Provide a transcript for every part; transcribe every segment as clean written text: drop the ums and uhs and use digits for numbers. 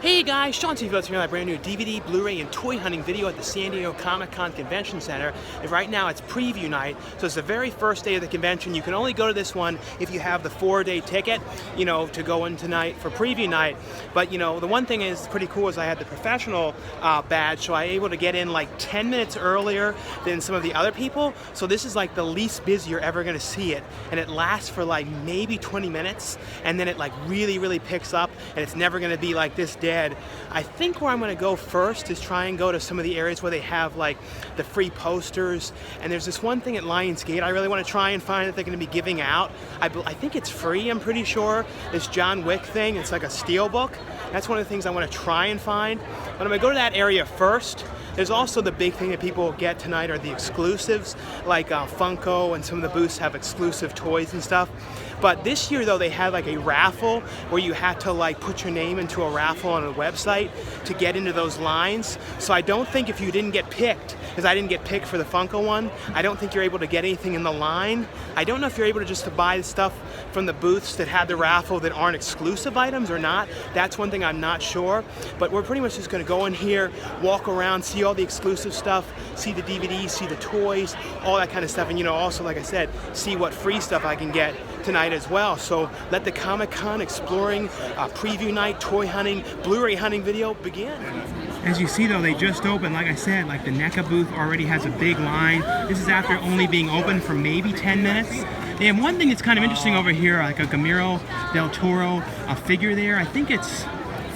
Hey guys, Sean here with my brand new DVD, Blu-ray, and toy hunting video at the San Diego Comic-Con Convention Center. And right now it's preview night, so it's the very first day of the convention. You can only go to this one if you have the 4-day ticket, you know, to go in tonight for preview night. But you know, the one thing is pretty cool is I had the professional badge, so I was able to get in like 10 minutes earlier than some of the other people. So this is like the least busy you're ever going to see it, and it lasts for like maybe 20 minutes, and then it like really picks up, and it's never going to be like this dead. I think where I'm going to go first is try and go to some of the areas where they have like the free posters, and there's this one thing at Lionsgate I really want to try and find that they're going to be giving out. I think it's free, I'm pretty sure. This John Wick thing, it's like a steelbook. That's one of the things I want to try and find. But I'm going to go to that area first. There's also the big thing that people get tonight are the exclusives, like Funko, and some of the booths have exclusive toys and stuff. But this year though, they had like a raffle where you had to like put your name into a raffle on a website to get into those lines. So I don't think if you didn't get picked, because I didn't get picked for the Funko one, I don't think you're able to get anything in the line. I don't know if you're able to just to buy the stuff from the booths that had the raffle that aren't exclusive items or not. That's one thing I'm not sure. But we're pretty much just going to go in here, walk around, see all the exclusive stuff, see the DVDs, see the toys, all that kind of stuff. And you know, also like I said, see what free stuff I can get tonight as well. So let the Comic-Con exploring, preview night, toy hunting, Blu-ray hunting video begin. As you see though, they just opened, like I said, like the Neca booth already has a big line. This is after only being open for maybe 10 minutes. They have one thing that's kind of interesting over here, like a Guillermo del Toro figure there. I think it's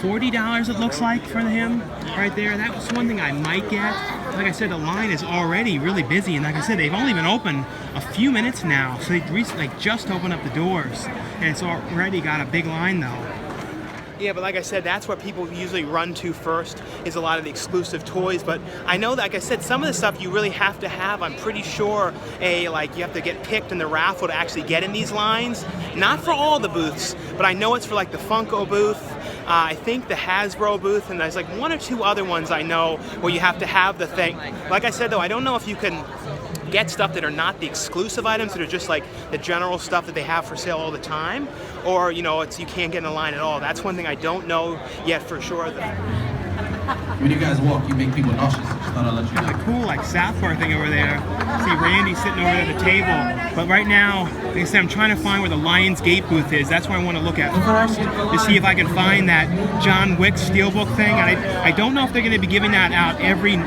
$40 it looks like for him right there. That was one thing I might get. Like I said, the line is already really busy, and like I said, they've only been open a few minutes now, so they recently just opened up the doors, and it's already got a big line though. Yeah, but like I said, that's what people usually run to first, is a lot of the exclusive toys. But I know that, like I said, some of the stuff you really have to have, I'm pretty sure, like you have to get picked in the raffle to actually get in these lines. Not for all the booths, but I know it's for like the Funko booth, I think the Hasbro booth, and there's like one or two other ones I know where you have to have the thing. Like I said though, I don't know if you can get stuff that are not the exclusive items, that are just like the general stuff that they have for sale all the time, or you know, you can't get in a line at all. That's one thing I don't know yet for sure though. When you guys walk, you make people nauseous. Just thought I'd let you know. There's a cool like South Park thing over there. See Randy sitting over at the table. But right now, like I said, I'm trying to find where the Lionsgate booth is. That's what I want to look at first, to see if I can find that John Wick steelbook thing. And I don't know if they're going to be giving that out every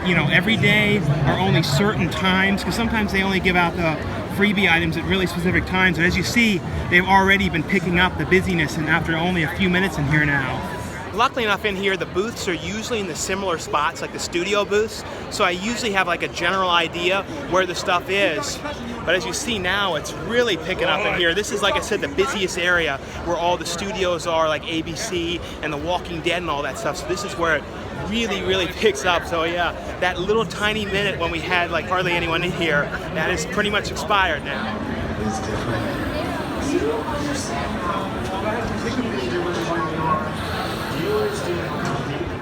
day or only certain times, because sometimes they only give out the freebie items at really specific times. But as you see, they've already been picking up the busyness, and after only a few minutes in here now. Luckily enough in here, the booths are usually in the similar spots, like the studio booths, so I usually have like a general idea where the stuff is. But as you see now, it's really picking up in here. This is, like I said, the busiest area where all the studios are, like ABC and The Walking Dead and all that stuff. So this is where it really picks up. So yeah, that little tiny minute when we had like hardly anyone in here, that is pretty much expired now.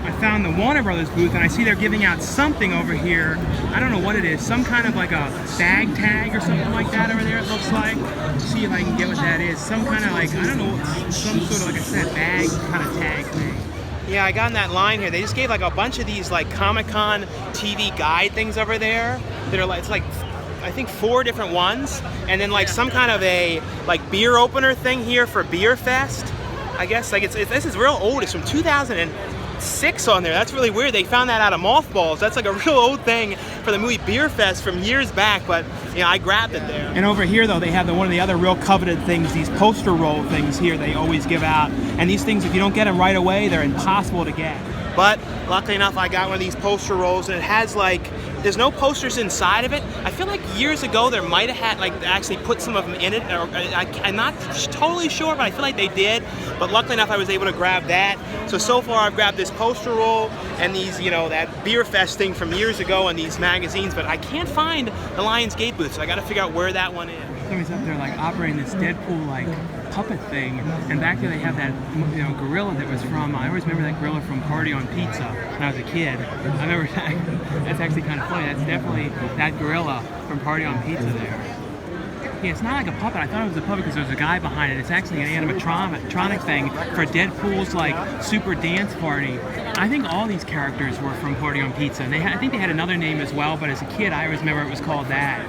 I found the Warner Brothers booth, and I see they're giving out something over here. I don't know what it is, some kind of like a bag tag or something like that over there, it looks like. Let's see if I can get what that is. Some kind of like, I don't know, some sort of, like I said, bag kind of tag thing. Yeah, I got in that line here. They just gave like a bunch of these like Comic-Con TV guide things over there that are like, it's like, I think 4 different ones, and then like some kind of a like beer opener thing here for Beer Fest. I guess like this is real old. It's from 2006 on there. That's really weird. They found that out of mothballs. That's like a real old thing for the movie Beer Fest from years back, but you know, I grabbed it there. And over here though, they have one of the other real coveted things, these poster roll things here they always give out. And these things, if you don't get them right away, they're impossible to get. But luckily enough, I got one of these poster rolls, and it has like, there's no posters inside of it. I feel like years ago there might have had like actually put some of them in it. Or, I'm not totally sure, but I feel like they did. But luckily enough, I was able to grab that. So far I've grabbed this poster roll and these, you know, that Beer Fest thing from years ago and these magazines. But I can't find the Lionsgate booth, so I got to figure out where that one is. Somebody's up there like operating this Deadpool like puppet thing, and back there they have that, you know, gorilla that was from, I always remember that gorilla from Party on Pizza when I was a kid. I remember that. That's actually kind of funny. That's definitely that gorilla from Party on Pizza there. Yeah, it's not like a puppet. I thought it was a puppet because there's a guy behind it. It's actually an animatronic thing for Deadpool's like super dance party. I think all these characters were from Party on Pizza. And I think they had another name as well, but as a kid I always remember it was called that.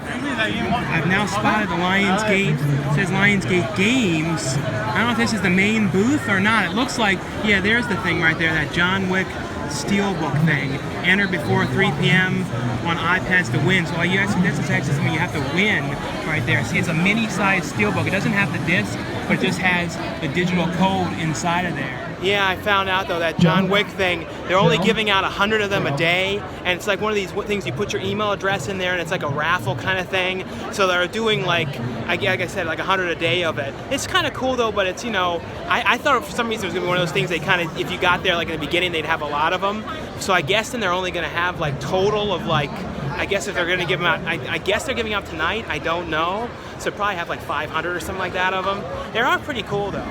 I've now spotted the Lionsgate. It says Lionsgate Games. I don't know if this is the main booth or not. It looks like, yeah, there's the thing right there, that John Wick steelbook thing. Enter before 3 p.m. on iPads to win. So this is actually something you have to win right there. See, it's a mini-sized steelbook. It doesn't have the disc, but it just has the digital code inside of there. Yeah, I found out though that John Wick thing, they're only giving out 100 of them a day, and it's like one of these things you put your email address in there and it's like a raffle kind of thing. So they're doing like I said, like 100 a day of it. It's kind of cool though, but it's, you know, I thought for some reason it was gonna be one of those things they kind of, if you got there like in the beginning, they'd have a lot of them. So I guess then they're only gonna have like total of like, I guess if they're gonna give them out, I guess they're giving out tonight, I don't know. So probably have like 500 or something like that of them. They are pretty cool though.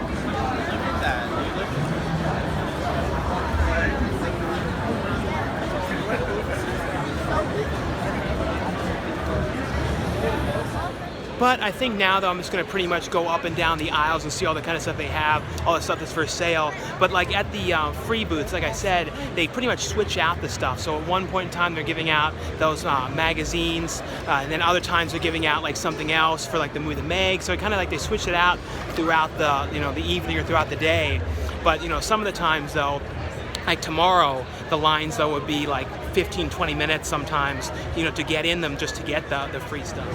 But I think now, though, I'm just going to pretty much go up and down the aisles and see all the kind of stuff they have, all the stuff that's for sale. But like at the free booths, like I said, they pretty much switch out the stuff. So at one point in time, they're giving out those magazines, and then other times they're giving out like something else for like the movie The Meg. So it kind of like they switch it out throughout the, you know, the evening or throughout the day. But you know, some of the times though, like tomorrow, the lines though would be like 15-20 minutes sometimes, you know, to get in them just to get the free stuff.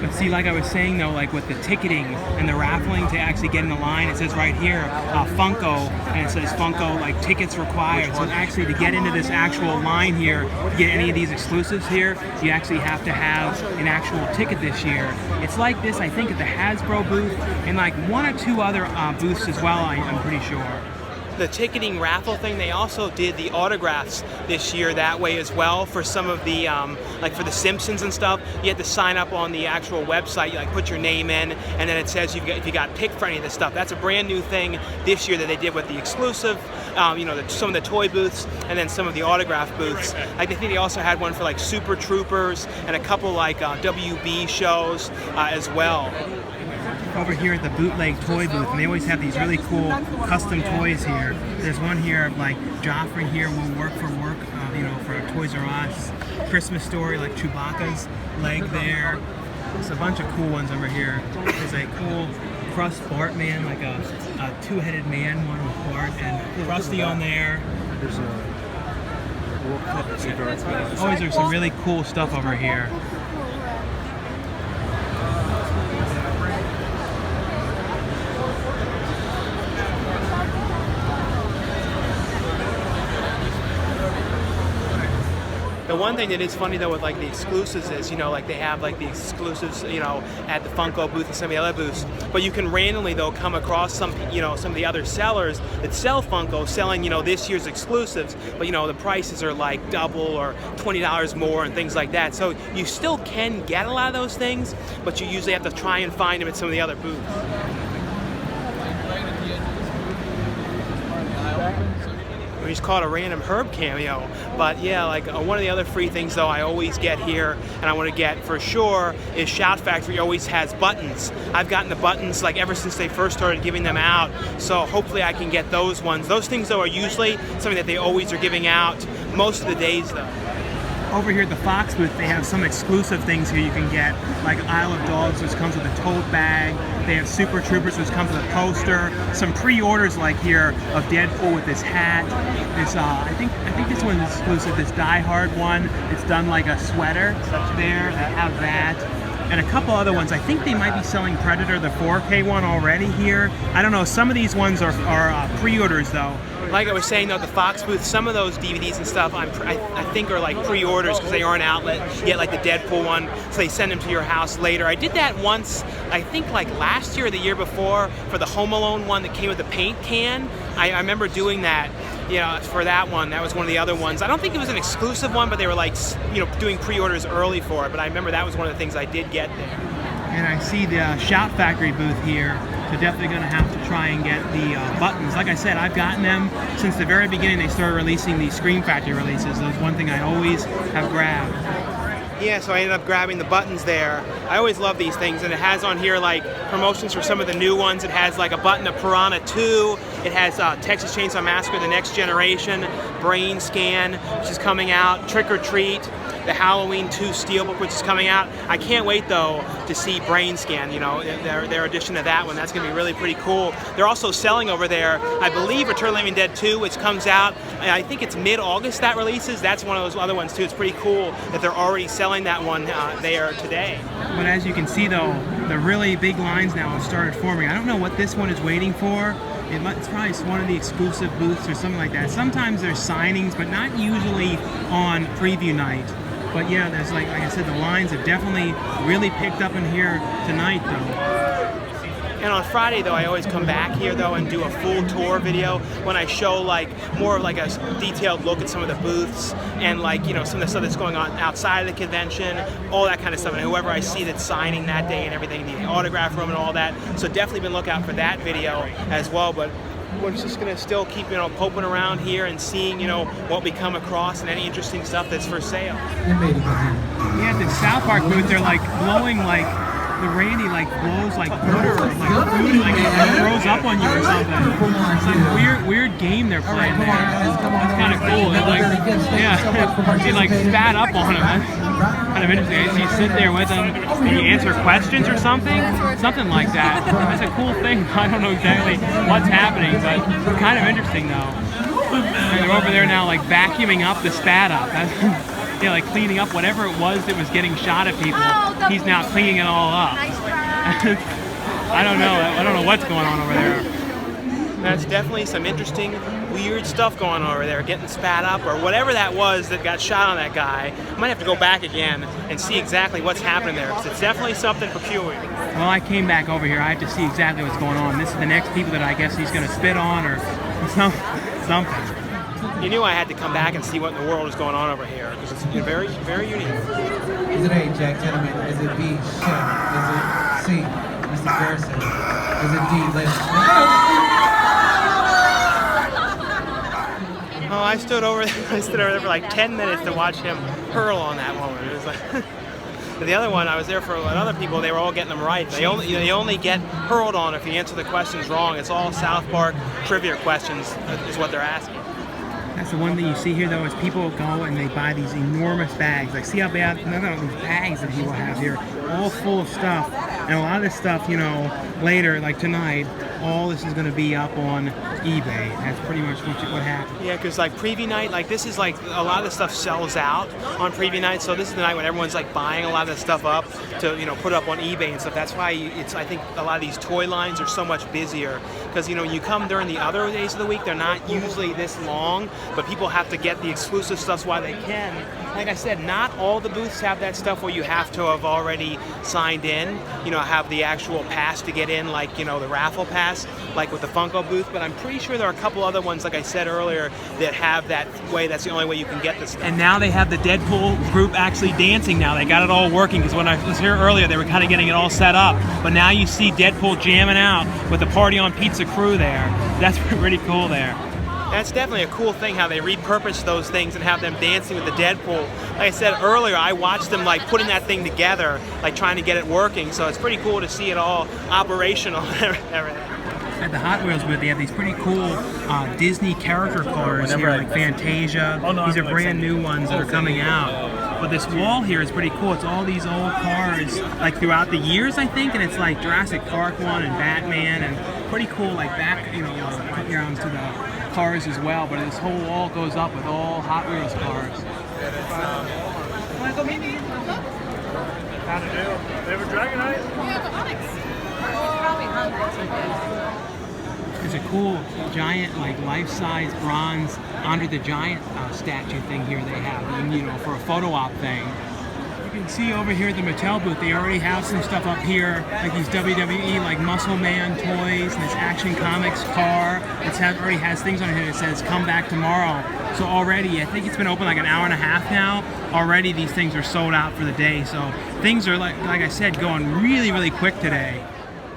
But see, like I was saying though, like with the ticketing and the raffling to actually get in the line, it says right here, Funko, and it says Funko, like tickets required. So actually to get into this actual line here, to get any of these exclusives here, you actually have to have an actual ticket this year. It's like this, I think, at the Hasbro booth and like one or two other booths as well, I'm pretty sure. The ticketing raffle thing, they also did the autographs this year that way as well for some of the, like for the Simpsons and stuff. You had to sign up on the actual website, you like put your name in, and then it says if you got picked for any of this stuff. That's a brand new thing this year that they did with the exclusive, you know, some of the toy booths and then some of the autograph booths. I think they also had one for like Super Troopers and a couple like WB shows as well. Over here at the bootleg toy booth, and they always have these really cool custom toys here. There's one here of like Joffrey here will work for work, you know, for Toys R Us. Christmas Story, like Chewbacca's leg there. There's a bunch of cool ones over here. There's a cool Crust Bartman, like a two-headed man one with Bart and Krusty on there. There's always there's some really cool stuff over here. The one thing that is funny though with like the exclusives is, you know, like they have like the exclusives, you know, at the Funko booth and some of the other booths, but you can randomly though come across some, you know, some of the other sellers that sell Funko selling, you know, this year's exclusives, but you know, the prices are like double or $20 more and things like that. So you still can get a lot of those things, but you usually have to try and find them at some of the other booths. We just caught a random Herb cameo, but yeah, like one of the other free things though I always get here, and I want to get for sure, is Shout Factory always has buttons. I've gotten the buttons like ever since they first started giving them out, so hopefully I can get those ones. Those things though are usually something that they always are giving out most of the days though. Over here at the Fox booth, they have some exclusive things here you can get, like Isle of Dogs, which comes with a tote bag. They have Super Troopers, which comes with a poster. Some pre-orders like here of Deadpool with this hat. This, I think this one's exclusive. This Die Hard one. It's done like a sweater. There, they have that. And a couple other ones. I think they might be selling Predator, the 4K one already here. I don't know. Some of these ones are pre-orders though. Like I was saying though, the Fox booth, some of those DVDs and stuff I think are like pre-orders because they aren't outlet yet, like the Deadpool one, so they send them to your house later. I did that once, I think like last year or the year before, for the Home Alone one that came with the paint can. I remember doing that, you know, for that one. That was one of the other ones. I don't think it was an exclusive one, but they were like, you know, doing pre-orders early for it. But I remember that was one of the things I did get there. And I see the Shout Factory booth here. So definitely going to have to try and get the buttons. Like I said, I've gotten them since the very beginning. They started releasing these Scream Factory releases. That's one thing I always have grabbed. Yeah, so I ended up grabbing the buttons there. I always love these things, and it has on here like promotions for some of the new ones. It has like a button of Piranha 2. It has Texas Chainsaw Massacre: The Next Generation, Brain Scan, which is coming out, Trick or Treat, the Halloween 2 Steelbook, which is coming out. I can't wait though to see Brain Scan, you know, their addition to that one. That's gonna be really pretty cool. They're also selling over there, I believe, Return of the Living Dead 2, which comes out, I think it's mid-August that releases. That's one of those other ones too. It's pretty cool that they're already selling that one there today. But as you can see though, the really big lines now have started forming. I don't know what this one is waiting for. It's probably one of the exclusive booths or something like that. Sometimes there's signings, but not usually on preview night. But yeah, there's like I said, the lines have definitely really picked up in here tonight though. And on Friday though, I always come back here though and do a full tour video when I show like more of like a detailed look at some of the booths and like, you know, some of the stuff that's going on outside of the convention, all that kind of stuff, and whoever I see that's signing that day and everything, the autograph room and all that. So definitely been looking out for that video as well. But we're just gonna still keep, you know, poking around here and seeing, you know, what we come across and any interesting stuff that's for sale. Yeah, at the South Park booth, they're like blowing like the Randy like blows like butter or like food like it throws up on you or something. It's like weird game they're playing there. That's kind of cool. It like it like spat up on him. That's kind of interesting. So you sit there with them and you answer questions or something like that. That's a cool thing. I don't know exactly what's happening, but it's kind of interesting though. And they're over there now like vacuuming up the spat up. Yeah, like cleaning up whatever it was that was getting shot at people. He's now cleaning it all up. I don't know what's going on over there. That's definitely some interesting, weird stuff going on over there, getting spat up or whatever that was that got shot on that guy. I might have to go back again and see exactly what's happening there, because it's definitely something peculiar. Well, I came back over here. I have to see exactly what's going on. This is the next people that I guess he's going to spit on or something. You knew I had to come back and see what in the world is going on over here, because it's very, very unique. Is it A, Jack Gentleman? Is it B, Chef? Is it C, Mr. Garrison? Is it D, Ladies? Oh, I stood over there for like 10 minutes to watch him hurl on that woman. It was like the other one, I was there for other people. They were all getting them right. They only get hurled on if you answer the questions wrong. It's all South Park trivia questions is what they're asking. That's the one thing you see here though, is people go and they buy these enormous bags. Like, see how bad, look at these bags that people have here, all full of stuff. And a lot of this stuff, you know, later, like tonight, all this is going to be up on eBay. That's pretty much what happened. Yeah, because like preview night, like this is like a lot of the stuff sells out on preview night. So this is the night when everyone's like buying a lot of the stuff up to, you know, put up on eBay and stuff. That's why I think a lot of these toy lines are so much busier, because, you know, you come during the other days of the week, they're not usually this long, but people have to get the exclusive stuff while they can. Like I said, not all the booths have that stuff where you have to have already signed in, you know, have the actual pass to get in, like, you know, the raffle pass, like with the Funko booth, but I'm pretty sure there are a couple other ones, like I said earlier, that have that way. That's the only way you can get this stuff. And now they have the Deadpool group actually dancing now. They got it all working, because when I was here earlier, they were kind of getting it all set up, but now you see Deadpool jamming out with the Party on Pizza crew there. That's pretty cool there. That's definitely a cool thing, how they repurpose those things and have them dancing with the Deadpool. Like I said earlier, I watched them like putting that thing together, like trying to get it working, so it's pretty cool to see it all operational and everything. At the Hot Wheels booth, they have these pretty cool Disney character cars here, like Fantasia. These are brand new ones that are coming out. But this wall here is pretty cool. It's all these old cars, like throughout the years, I think, and it's like Jurassic Park one and Batman, and pretty cool, like back, you know, right here onto the cars as well. But this whole wall goes up with all Hot Wheels cars. Want to go meet me? How to do? Favorite Dragonite? Yeah, the Onyx. Probably hungry. There's a cool giant, like life-size bronze Andre the Giant statue thing here they have, you know, for a photo op thing. You can see over here at the Mattel booth, they already have some stuff up here, like these WWE, like Muscle Man toys, and this Action Comics car. It already has things on here that says, "Come back tomorrow." So already, I think it's been open like an hour and a half now. Already these things are sold out for the day. So things are, like I said, going really, really quick today.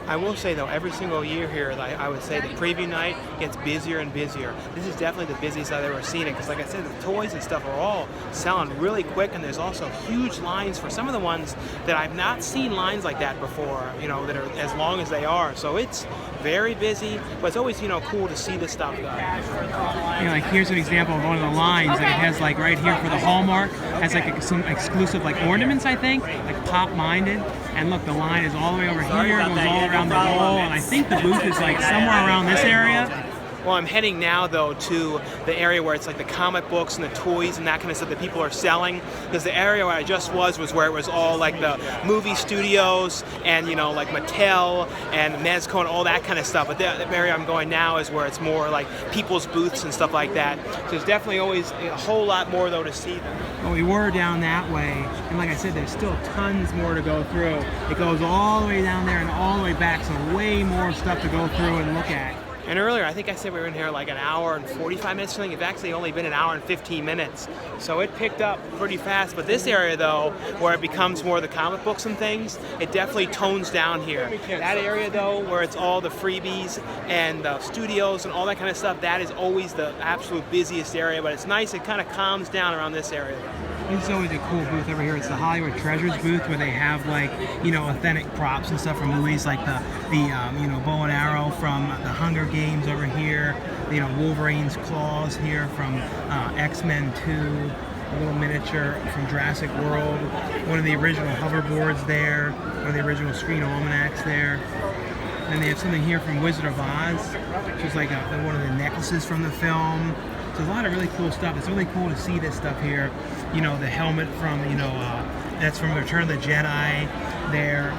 I will say though, every single year here, like, I would say the preview night gets busier and busier. This is definitely the busiest I've ever seen it, because like I said, the toys and stuff are all selling really quick, and there's also huge lines for some of the ones that I've not seen lines like that before, you know, that are as long as they are. So it's very busy, but it's always, you know, cool to see this stuff though. You know, like here's an example of one of the lines. Like it has like right here for the Hallmark, has like some exclusive like ornaments, I think, like pop-minded. And look, the line is all the way over here, goes all around the wall, and I think the booth is like somewhere around this area. Well, I'm heading now, though, to the area where it's like the comic books and the toys and that kind of stuff that people are selling. Because the area where I just was where it was all like the movie studios and, you know, like Mattel and Mezco and all that kind of stuff. But the area I'm going now is where it's more like people's booths and stuff like that. So there's definitely always a whole lot more, though, to see them. Well, we were down that way, and like I said, there's still tons more to go through. It goes all the way down there and all the way back, so way more stuff to go through and look at. And earlier, I think I said we were in here like an hour and 45 minutes or something. It's actually only been an hour and 15 minutes. So it picked up pretty fast. But this area, though, where it becomes more the comic books and things, it definitely tones down here. That area, though, where it's all the freebies and the studios and all that kind of stuff, that is always the absolute busiest area. But it's nice, it kind of calms down around this area. This is always a cool booth over here. It's the Hollywood Treasures booth, where they have like, you know, authentic props and stuff from movies, like the you know, bow and arrow from the Hunger Games over here. You know, Wolverine's claws here from X-Men 2. A little miniature from Jurassic World. One of the original hoverboards there. One of the original screen almanacs there. And they have something here from Wizard of Oz, which is like one of the necklaces from the film. So a lot of really cool stuff. It's really cool to see this stuff here. You know, the helmet from, you know, that's from Return of the Jedi there.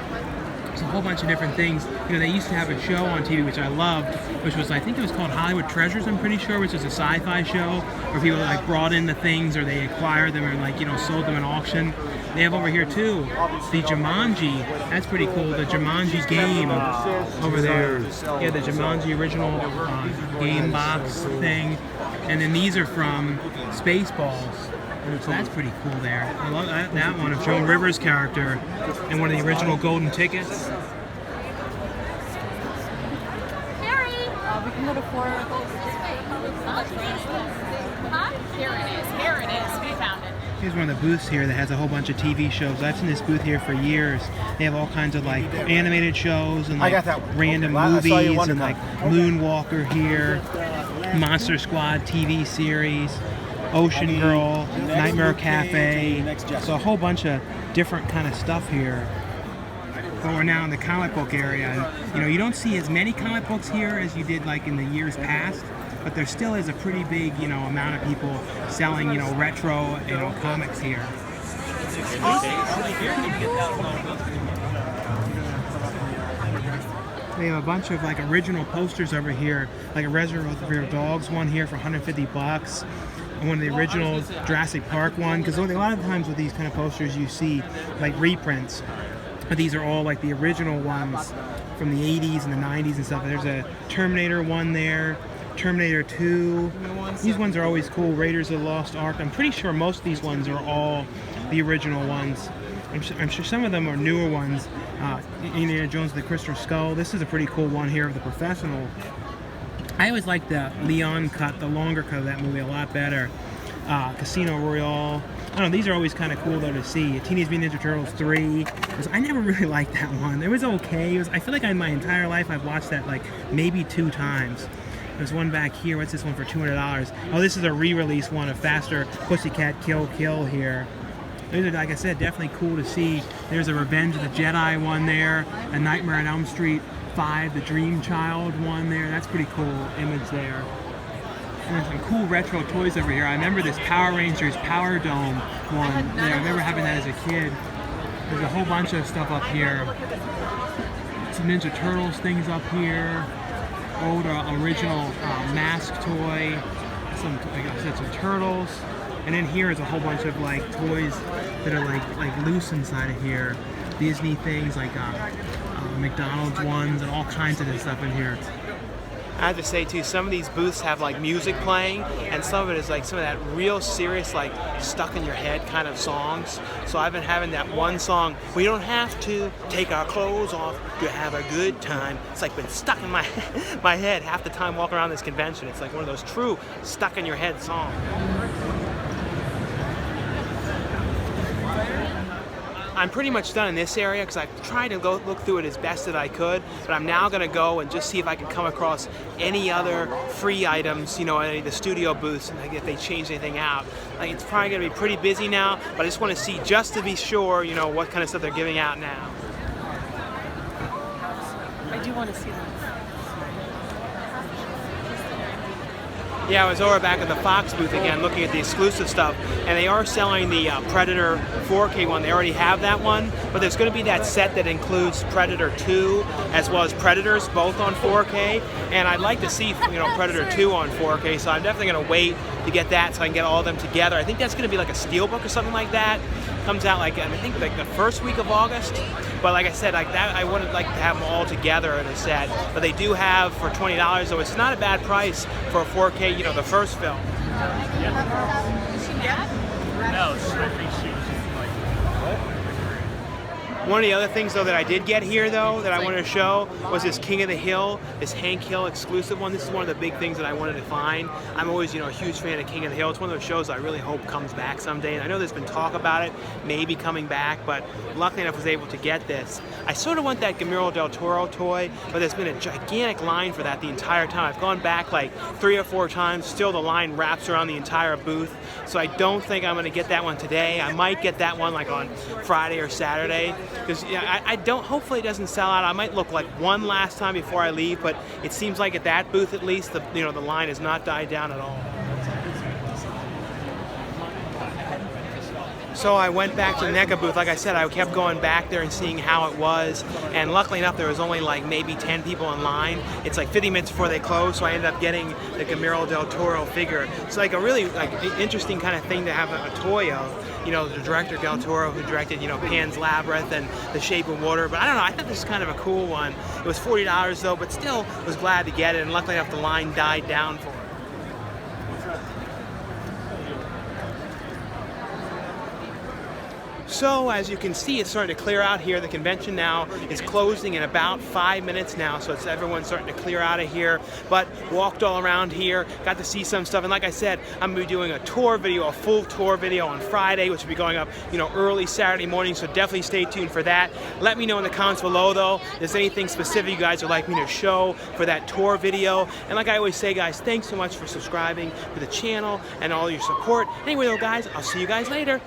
There's a whole bunch of different things. You know, they used to have a show on TV, which I loved, which was, I think it was called Hollywood Treasures, I'm pretty sure, which is a sci-fi show where people like brought in the things, or they acquired them, or like, you know, sold them at auction. They have over here too, the Jumanji. That's pretty cool. The Jumanji game over there. Yeah, the Jumanji original game box thing. And then these are from Spaceballs. So that's pretty cool there. I love that one of Joan Rivers' character and one of the original golden tickets. Harry! We can go to 4. Here it is. Here it is. We found it. Here's one of the booths here that has a whole bunch of TV shows. I've seen this booth here for years. They have all kinds of like animated shows and like random movies and like Moonwalker here, Monster Squad TV series, Ocean Girl, Nightmare Cafe. So a whole bunch of different kind of stuff here. But we're now in the comic book area. You know, you don't see as many comic books here as you did like in the years past, but there still is a pretty big, you know, amount of people selling, you know, retro, you know, comics here. They have a bunch of like original posters over here, like a Reservoir Dogs one here for $150. And one of the original Jurassic Park one, because a lot of times with these kind of posters you see like reprints, but these are all like the original ones from the 80s and the 90s and stuff. There's a Terminator one there, Terminator 2. These ones are always cool. Raiders of the Lost Ark. I'm pretty sure most of these ones are all the original ones. I'm sure some of them are newer ones. Indiana Jones and the Crystal Skull. This is a pretty cool one here of the Professional. I always like the Leon cut, the longer cut of that movie, a lot better. Casino Royale. I don't know, these are always kind of cool though to see. Teenage Mutant Ninja Turtles 3. I never really liked that one. It was okay. I feel like in my entire life I've watched that like maybe 2 times. There's one back here. What's this one for $200? Oh, this is a re-release one of Faster Pussycat Kill Kill here. These are, like I said, definitely cool to see. There's a Revenge of the Jedi one there, a Nightmare on Elm Street 5, the Dream Child one there. That's pretty cool image there. And there's some cool retro toys over here. I remember this Power Rangers Power Dome one. I remember having that as a kid. There's a whole bunch of stuff up here. Some Ninja Turtles things up here. Old original mask toy. Some, like I said, some turtles. And then here is a whole bunch of like toys that are like loose inside of here. Disney things like McDonald's ones and all kinds of this stuff in here. I have to say too, some of these booths have like music playing, and some of it is like some of that real serious, like stuck in your head kind of songs. So I've been having that one song, "We don't have to take our clothes off to have a good time." It's like been stuck in my my head half the time walking around this convention. It's like one of those true stuck in your head songs. I'm pretty much done in this area because I tried to go look through it as best that I could, but I'm now going to go and just see if I can come across any other free items, you know, any of the studio booths, and like if they change anything out. Like, it's probably going to be pretty busy now, but I just want to see just to be sure, you know, what kind of stuff they're giving out now. I do want to see that. Yeah, I was over back at the Fox booth again looking at the exclusive stuff, and they are selling the Predator 4K one. They already have that one, but there's going to be that set that includes Predator 2 as well as Predators, both on 4K, and I'd like to see, you know, Predator 2 on 4K, so I'm definitely going to wait to get that so I can get all of them together. I think that's going to be like a steelbook or something like that. Comes out like, I think like the first week of August, but like I said, like that, I wouldn't like to have them all together in a set, but they do have for $20, so it's not a bad price for a 4K, you know, the first film. No, I think she was just like, what? One of the other things though that I did get here though that I wanted to show was this King of the Hill, this Hank Hill exclusive one. This is one of the big things that I wanted to find. I'm always, you know, a huge fan of King of the Hill. It's one of those shows I really hope comes back someday. And I know there's been talk about it, maybe coming back, but luckily enough I was able to get this. I sort of want that Guillermo del Toro toy, but there's been a gigantic line for that the entire time. I've gone back like 3 or 4 times. Still the line wraps around the entire booth. So I don't think I'm going to get that one today. I might get that one like on Friday or Saturday. Because yeah, I don't, hopefully it doesn't sell out. I might look like one last time before I leave, but it seems like at that booth at least, the, you know, the line has not died down at all. So I went back to the Neca booth. Like I said, I kept going back there and seeing how it was, and luckily enough there was only like maybe 10 people in line. It's like 50 minutes before they close, so I ended up getting the Guillermo del Toro figure. It's like a really like interesting kind of thing to have a toy of. You know, the director Del Toro who directed, you know, Pan's Labyrinth and The Shape of Water. But I don't know, I thought this was kind of a cool one. It was $40 though, but still was glad to get it, and luckily enough the line died down for it. So as you can see, it's starting to clear out here. The convention now is closing in about 5 minutes now, so it's everyone's starting to clear out of here. But walked all around here, got to see some stuff, and like I said, I'm gonna be doing a tour video, a full tour video on Friday, which will be going up, you know, early Saturday morning. So definitely stay tuned for that. Let me know in the comments below, though, if there's anything specific you guys would like me to show for that tour video. And like I always say, guys, thanks so much for subscribing to the channel and all your support. Anyway, though, guys, I'll see you guys later.